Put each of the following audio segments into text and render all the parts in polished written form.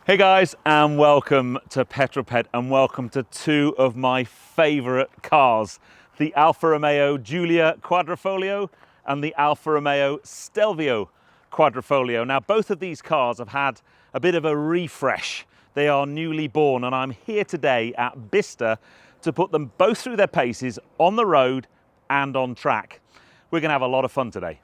Hey guys, and welcome to Petrol Ped, and welcome to two of my favourite cars, the Alfa Romeo Giulia Quadrifoglio and the Alfa Romeo Stelvio Quadrifoglio. Now, both of these cars have had a bit of a refresh. They are newly born, and I'm here today at Bicester to put them both through their paces on the road and on track. We're going to have a lot of fun today.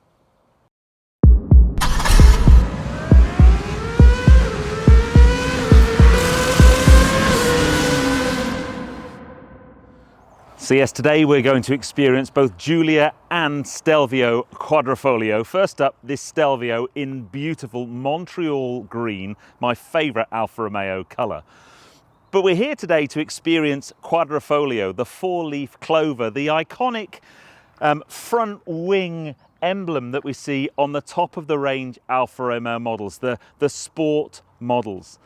So yes, today we're going to experience both Giulia and Stelvio Quadrifoglio. First up, this Stelvio in beautiful Montreal green, my favourite Alfa Romeo colour. But we're here today to experience Quadrifoglio, the four-leaf clover, the iconic front wing emblem that we see on the top of the range Alfa Romeo models, the sport models.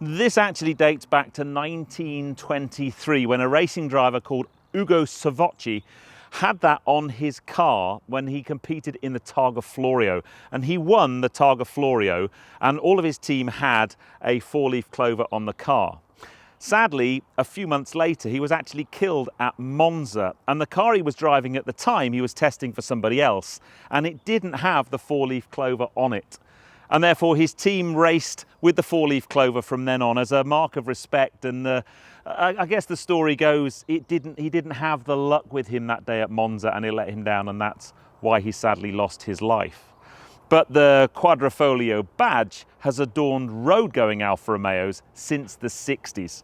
This actually dates back to 1923 when a racing driver called Ugo Savocci had that on his car when he competed in the Targa Florio, and he won the Targa Florio, and all of his team had a four-leaf clover on the car. Sadly, a few months later, he was actually killed at Monza, and the car he was driving at the time, he was testing for somebody else, and it didn't have the four-leaf clover on it. And therefore his team raced with the four-leaf clover from then on as a mark of respect. And I guess the story goes, he didn't have the luck with him that day at Monza, and it let him down, and that's why he sadly lost his life. But the Quadrifoglio badge has adorned road-going Alfa Romeos since the 60s.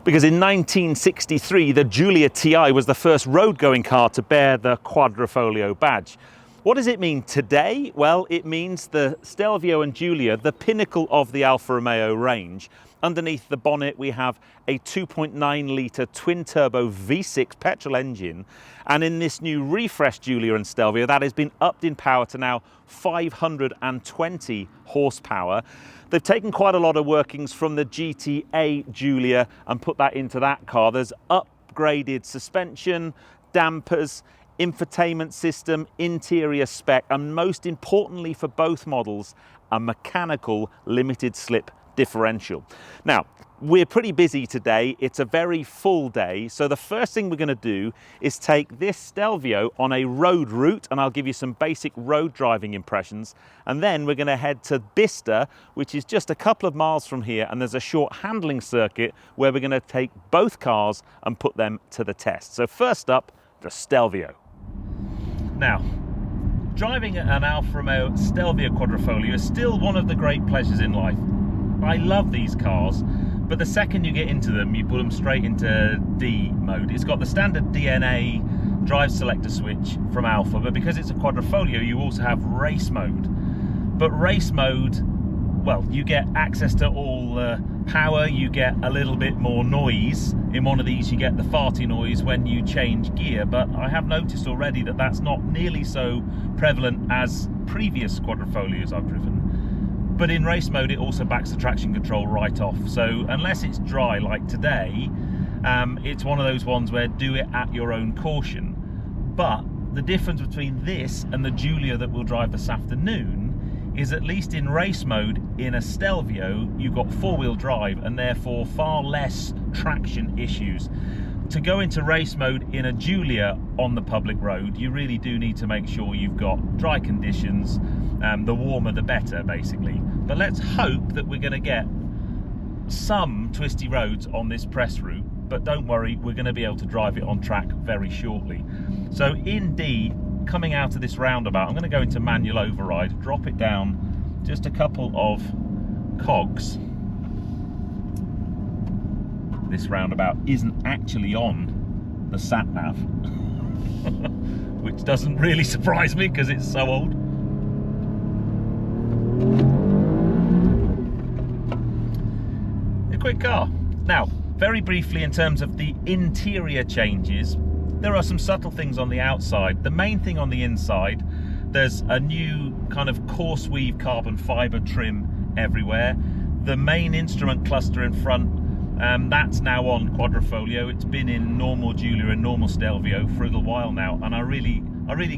Because in 1963, the Giulia TI was the first road-going car to bear the Quadrifoglio badge. What does it mean today? Well, it means the Stelvio and Giulia, the pinnacle of the Alfa Romeo range. Underneath the bonnet, we have a 2.9 litre twin-turbo V6 petrol engine. And in this new refreshed Giulia and Stelvio, that has been upped in power to now 520 horsepower. They've taken quite a lot of workings from the GTA Giulia and put that into that car. There's upgraded suspension, dampers, infotainment system, interior spec, and most importantly for both models, a mechanical limited slip differential. Now, we're pretty busy today. It's a very full day. So the first thing we're going to do is take this Stelvio on a road route, and I'll give you some basic road driving impressions. And then we're going to head to Bicester, which is just a couple of miles from here. And there's a short handling circuit where we're going to take both cars and put them to the test. So first up, the Stelvio. Now, driving an Alfa Romeo Stelvio Quadrifoglio is still one of the great pleasures in life. I love these cars, but the second you get into them, you put them straight into D mode. It's got the standard DNA drive selector switch from Alfa, but because it's a Quadrifoglio, you also have race mode. But race mode, well, you get access to all power, you get a little bit more noise. In one of these you get the farty noise when you change gear, but I have noticed already that that's not nearly so prevalent as previous Quadrifoglios I've driven. But in race mode it also backs the traction control right off, so unless it's dry like today, it's one of those ones where do it at your own caution. But the difference between this and the Giulia that we'll drive this afternoon is at least in race mode, in a Stelvio, you've got four-wheel drive and therefore far less traction issues. To go into race mode in a Giulia on the public road, you really do need to make sure you've got dry conditions. The warmer the better, basically. But let's hope that we're going to get some twisty roads on this press route, but don't worry, we're going to be able to drive it on track very shortly. So in D, coming out of this roundabout, I'm going to go into manual override, drop it down just a couple of cogs. This roundabout isn't actually on the sat nav, which doesn't really surprise me because it's so old. A quick car. Now, very briefly, in terms of the interior changes, there are some subtle things on the outside. The main thing on the inside, there's a new kind of coarse weave carbon fiber trim everywhere. The main instrument cluster in front, that's now on Quadrifoglio. It's been in normal Giulia and normal Stelvio for a little while now, and I really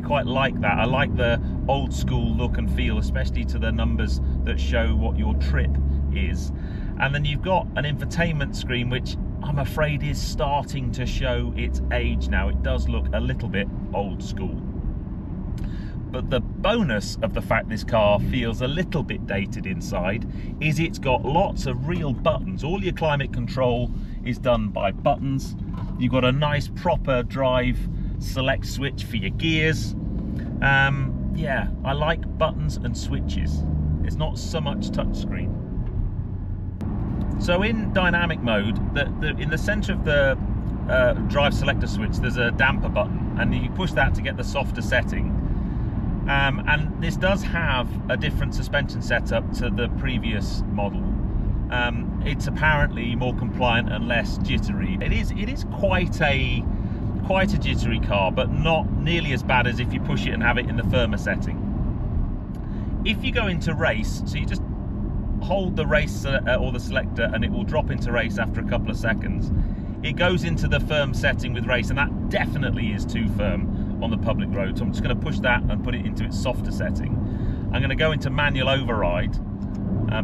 quite like that. I like the old school look and feel, especially to the numbers that show what your trip is. And then you've got an infotainment screen, which I'm afraid is starting to show its age now. It does look a little bit old school. But the bonus of the fact this car feels a little bit dated inside is it's got lots of real buttons. All your climate control is done by buttons. You've got a nice proper drive select switch for your gears. Yeah, I like buttons and switches. It's not so much touchscreen. So in dynamic mode, in the center of the drive selector switch, there's a damper button, and you push that to get the softer setting. And this does have a different suspension setup to the previous model. It's apparently more compliant and less jittery. It is quite a jittery car, but not nearly as bad as if you push it and have it in the firmer setting. If you go into race, so you just hold the race or the selector, and it will drop into race after a couple of seconds. It goes into the firm setting with race, and that definitely is too firm on the public road. So I'm just going to push that and put it into its softer setting. I'm going to go into manual override.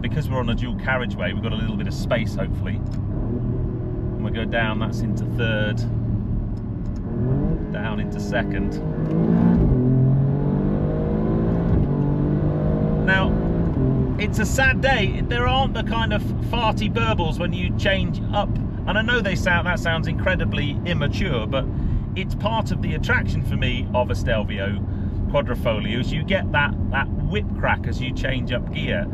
Because we're on a dual carriageway, we've got a little bit of space, hopefully. And we'll go down, that's into third, down into second. Now, it's a sad day. There aren't the kind of farty burbles when you change up. And I know that sounds incredibly immature, but it's part of the attraction for me of a Stelvio Quadrifoglio is you get that whip crack as you change up gear.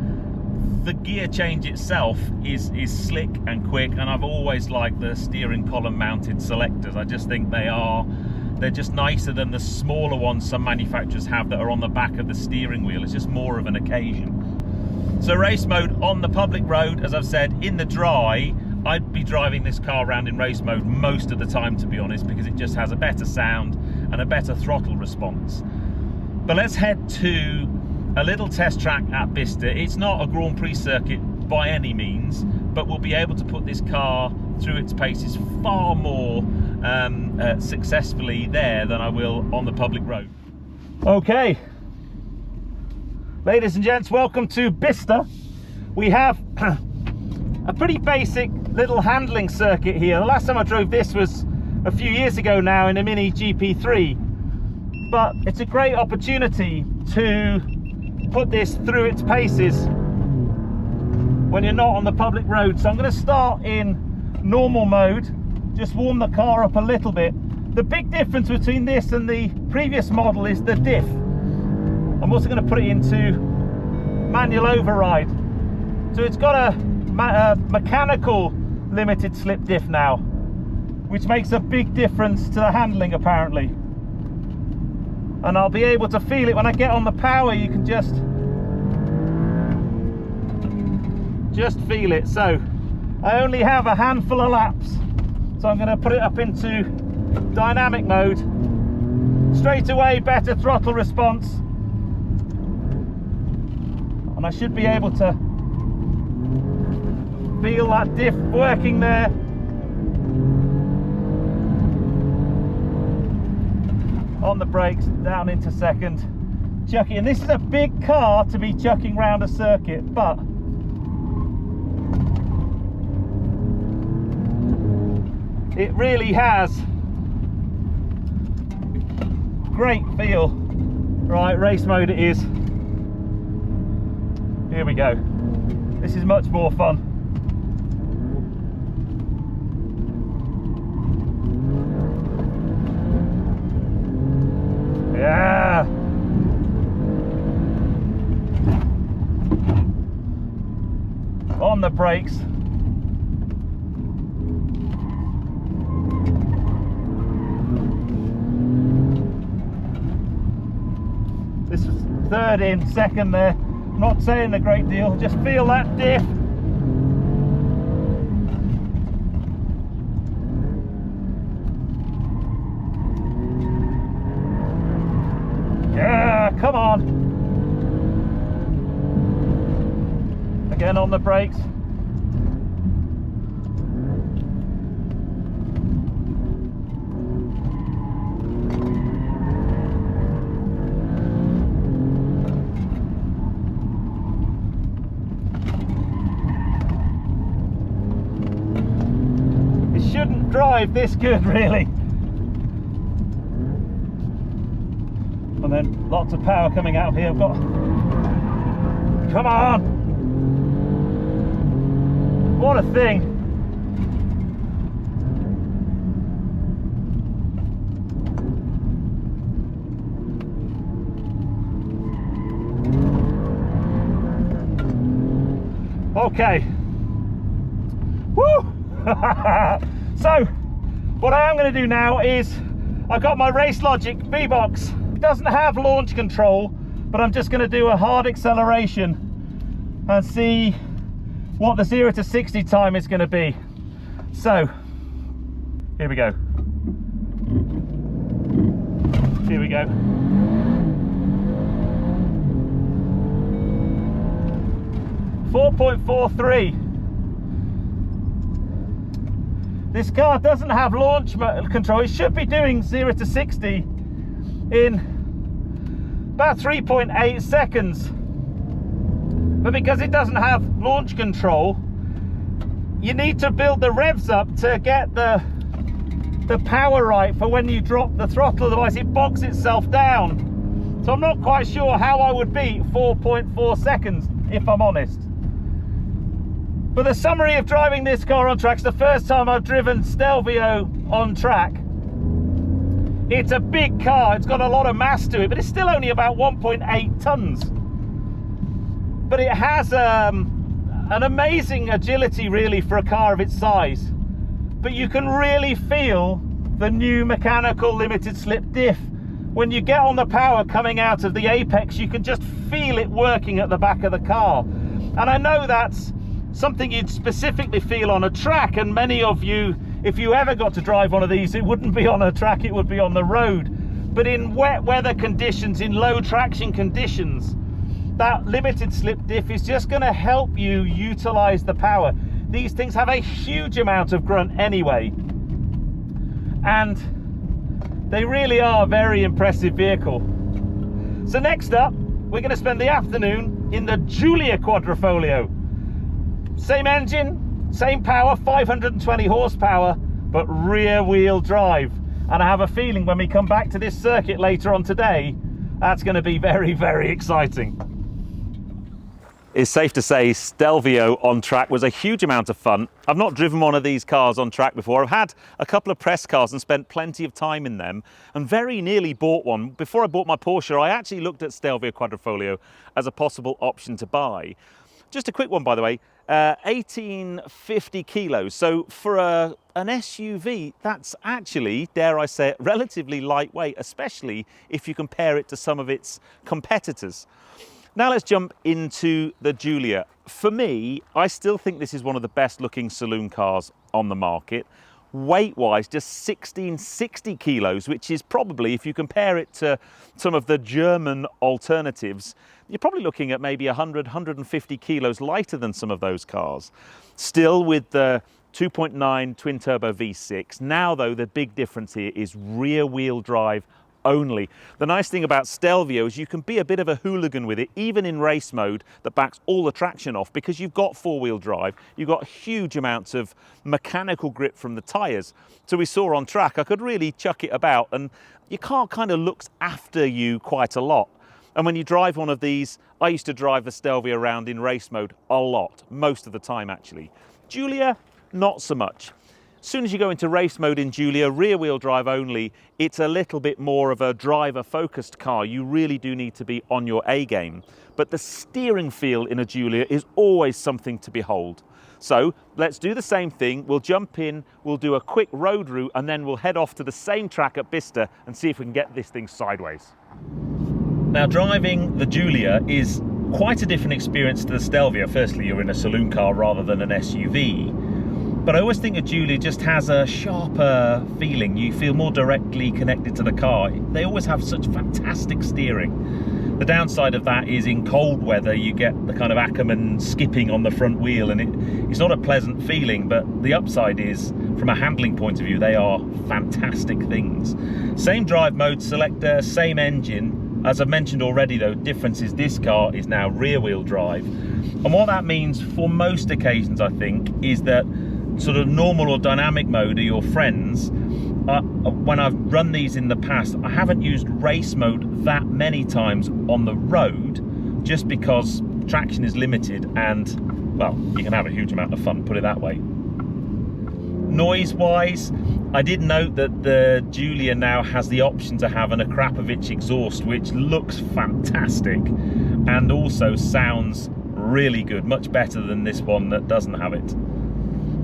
The gear change itself is slick and quick, and I've always liked the steering column mounted selectors. I just think they're just nicer than the smaller ones some manufacturers have that are on the back of the steering wheel. It's just more of an occasion. So race mode on the public road, as I've said, in the dry, I'd be driving this car around in race mode most of the time, to be honest, because it just has a better sound and a better throttle response. But let's head to a little test track at Bicester. It's not a Grand Prix circuit by any means, but we'll be able to put this car through its paces far more successfully there than I will on the public road. Okay, ladies and gents, welcome to Bicester. We have a pretty basic little handling circuit here. The last time I drove this was a few years ago now in a Mini GP3, but it's a great opportunity to put this through its paces when you're not on the public road. So I'm going to start in normal mode, just warm the car up a little bit. The big difference between this and the previous model is the diff. I'm also going to put it into manual override. So it's got a mechanical limited slip diff now, which makes a big difference to the handling apparently. And I'll be able to feel it when I get on the power. You can just feel it. So I only have a handful of laps, so I'm going to put it up into dynamic mode. Straight away, better throttle response, and I should be able to feel that diff working there. On the brakes, down into second, chucking. And this is a big car to be chucking round a circuit, but it really has great feel. Right, race mode it is. Here we go. This is much more fun. Yeah. On the brakes. This was third in, second there. Not saying a great deal, just feel that diff. Yeah, come on. Again on the brakes. drive this good, really. And then lots of power coming out of here. I've got, come on, what a thing. Okay, woo. So what I am going to do now is, I've got my Race Logic V-Box. It doesn't have launch control, but I'm just going to do a hard acceleration and see what the 0 to 60 time is going to be. So here we go. Here we go. .43. This car doesn't have launch control. It should be doing 0 to 60 in about 3.8 seconds. But because it doesn't have launch control, you need to build the revs up to get the power right for when you drop the throttle, otherwise it bogs itself down. So I'm not quite sure how I would beat 4.4 seconds, if I'm honest. But the summary of driving this car on track, it's the first time I've driven Stelvio on track. It's a big car, it's got a lot of mass to it, but it's still only about 1.8 tons. But it has an amazing agility really for a car of its size. But you can really feel the new mechanical limited slip diff. When you get on the power coming out of the apex, you can just feel it working at the back of the car. And I know that's something you'd specifically feel on a track, and many of you, if you ever got to drive one of these, it wouldn't be on a track, it would be on the road. But in wet weather conditions, in low traction conditions, that limited slip diff is just going to help you utilize the power. These things have a huge amount of grunt anyway, and they really are a very impressive vehicle. So next up, we're going to spend the afternoon in the Giulia Quadrifoglio. Same engine, same power, 520 horsepower, but rear wheel drive. And I have a feeling when we come back to this circuit later on today, that's going to be very, very exciting. It's safe to say Stelvio on track was a huge amount of fun. I've not driven one of these cars on track before. I've had a couple of press cars and spent plenty of time in them, and very nearly bought one. Before I bought my Porsche, I actually looked at Stelvio Quadrifoglio as a possible option to buy. Just a quick one, by the way, 1850 kilos. So for an SUV, that's actually, dare I say it, relatively lightweight, especially if you compare it to some of its competitors. Now let's jump into the Giulia. For me, I still think this is one of the best looking saloon cars on the market. Weight-wise, just 1660 kilos, which is probably, if you compare it to some of the German alternatives, you're probably looking at maybe 100, 150 kilos lighter than some of those cars. Still with the 2.9 twin-turbo V6. Now, though, the big difference here is rear-wheel drive only. The nice thing about Stelvio is you can be a bit of a hooligan with it, even in race mode that backs all the traction off, because you've got four-wheel drive, you've got huge amounts of mechanical grip from the tyres. So we saw on track, I could really chuck it about, and your car kind of looks after you quite a lot. And when you drive one of these, I used to drive the Stelvio around in race mode a lot, most of the time actually. Giulia, not so much. As soon as you go into race mode in Giulia, rear-wheel drive only, it's a little bit more of a driver-focused car. You really do need to be on your A-game. But the steering feel in a Giulia is always something to behold. So let's do the same thing. We'll jump in, we'll do a quick road route, and then we'll head off to the same track at Bicester and see if we can get this thing sideways. Now, driving the Giulia is quite a different experience to the Stelvio. Firstly, you're in a saloon car rather than an SUV. But I always think a Giulia just has a sharper feeling. You feel more directly connected to the car. They always have such fantastic steering. The downside of that is in cold weather, you get the kind of Ackerman skipping on the front wheel, and it's not a pleasant feeling, but the upside is, from a handling point of view, they are fantastic things. Same drive mode selector, same engine. As I've mentioned already though, difference is this car is now rear wheel drive. And what that means for most occasions, I think, is that sort of normal or dynamic mode are your friends. When I've run these in the past, I haven't used race mode that many times on the road, just because traction is limited and, well, you can have a huge amount of fun, put it that way. Noise wise, I did note that the Giulia now has the option to have an Akrapovic exhaust, which looks fantastic and also sounds really good, much better than this one that doesn't have it.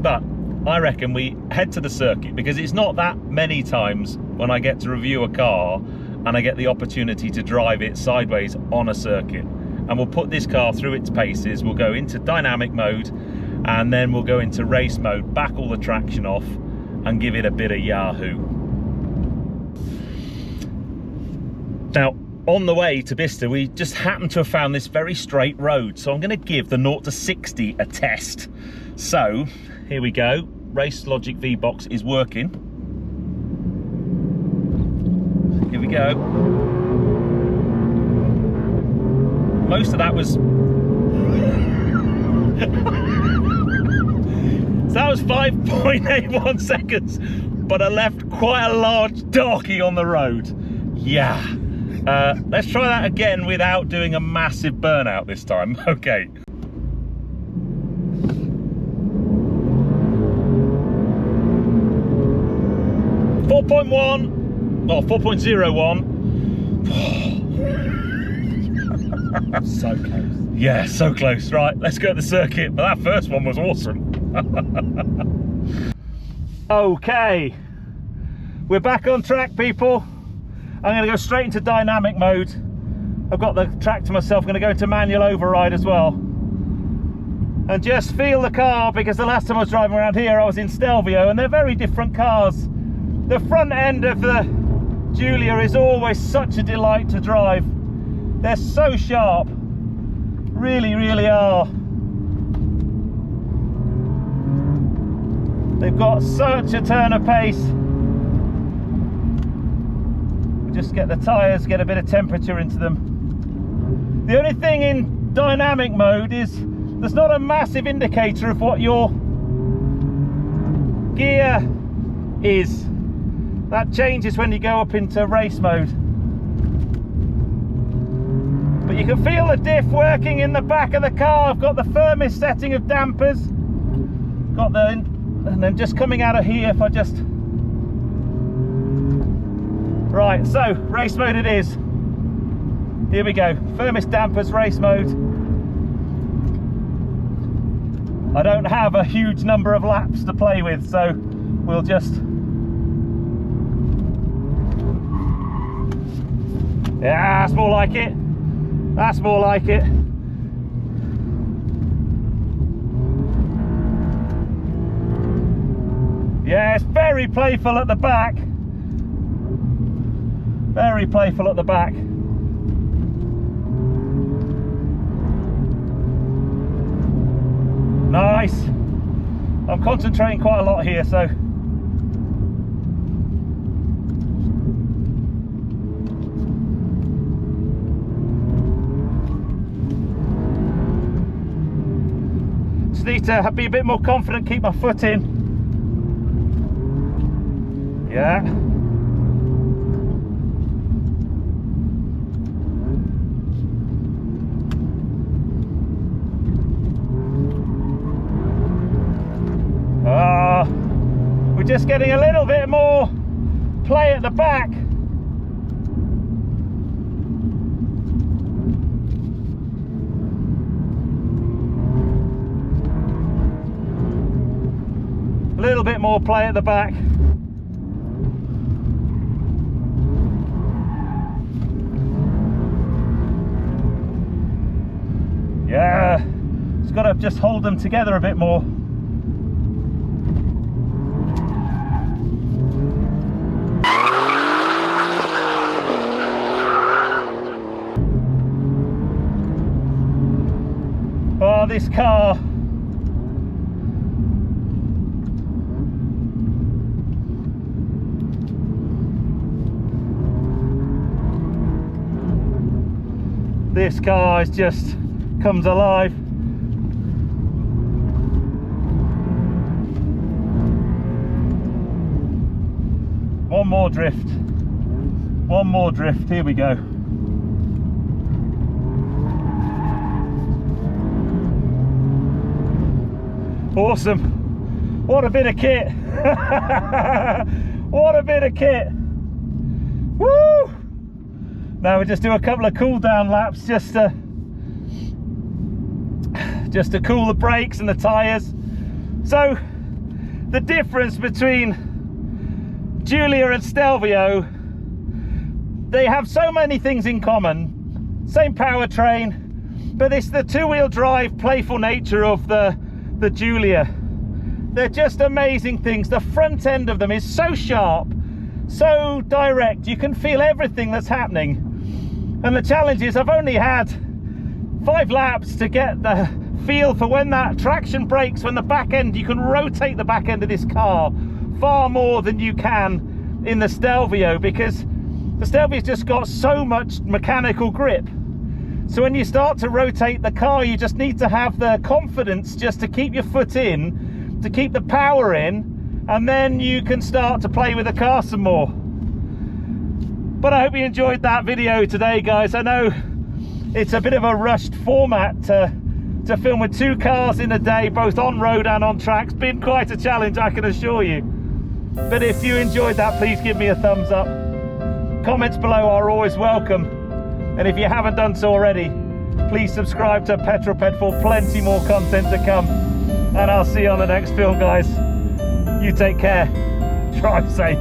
But I reckon we head to the circuit, because it's not that many times when I get to review a car and I get the opportunity to drive it sideways on a circuit. And we'll put this car through its paces, we'll go into dynamic mode, and then we'll go into race mode, back all the traction off and give it a bit of yahoo. Now, on the way to Bicester, we just happened to have found this very straight road, so I'm going to give the 0 to 60 a test. So here we go. Race Logic V-Box is working. Here we go. Most of that was so that was 5.81 seconds, but I left quite a large darkie on the road. Yeah. Let's try that again without doing a massive burnout this time. Okay. Oh, 4.01. So close. Yeah, so close. Right, let's go to the circuit. But that first one was awesome. Okay, we're back on track, people. I'm going to go straight into dynamic mode. I've got the track to myself. I'm going to go into manual override as well. And just feel the car, because the last time I was driving around here, I was in Stelvio, and they're very different cars. The front end of the Giulia is always such a delight to drive. They're so sharp, really, really are. They've got such a turn of pace. We just get the tyres, get a bit of temperature into them. The only thing in dynamic mode is there's not a massive indicator of what your gear is. That changes when you go up into race mode. But you can feel the diff working in the back of the car. I've got the firmest setting of dampers. Got the, and then just coming out of here, if I just... Right, so race mode it is. Here we go, firmest dampers, race mode. I don't have a huge number of laps to play with, so we'll just... Yeah, that's more like it. That's more like it. Yeah, it's very playful at the back. Very playful at the back. Nice. I'm concentrating quite a lot here, so. Just need to be a bit more confident, keep my foot in. Yeah. We're just getting a little bit more play at the back. A little bit more play at the back. Yeah, it's got to just hold them together a bit more. Oh, this car. This car is just comes alive. one more drift. One more drift, here we go. Awesome. What a bit of kit. What a bit of kit. Woo! Now we just do a couple of cool down laps just to cool the brakes and the tyres. So the difference between Giulia and Stelvio, they have so many things in common. Same powertrain, but it's the two-wheel drive playful nature of the Giulia. They're just amazing things. The front end of them is so sharp, so direct. You can feel everything that's happening. And the challenge is I've only had 5 laps to get the feel for when that traction breaks, when the back end, you can rotate the back end of this car far more than you can in the Stelvio, because the Stelvio's just got so much mechanical grip. So when you start to rotate the car, you just need to have the confidence just to keep your foot in, to keep the power in, and then you can start to play with the car some more. But I hope you enjoyed that video today, guys. I know it's a bit of a rushed format to film with 2 cars in a day, both on road and on track. It's been quite a challenge, I can assure you. But if you enjoyed that, please give me a thumbs up. Comments below are always welcome. And if you haven't done so already, please subscribe to Petrol Ped for plenty more content to come. And I'll see you on the next film, guys. You take care. Drive safe.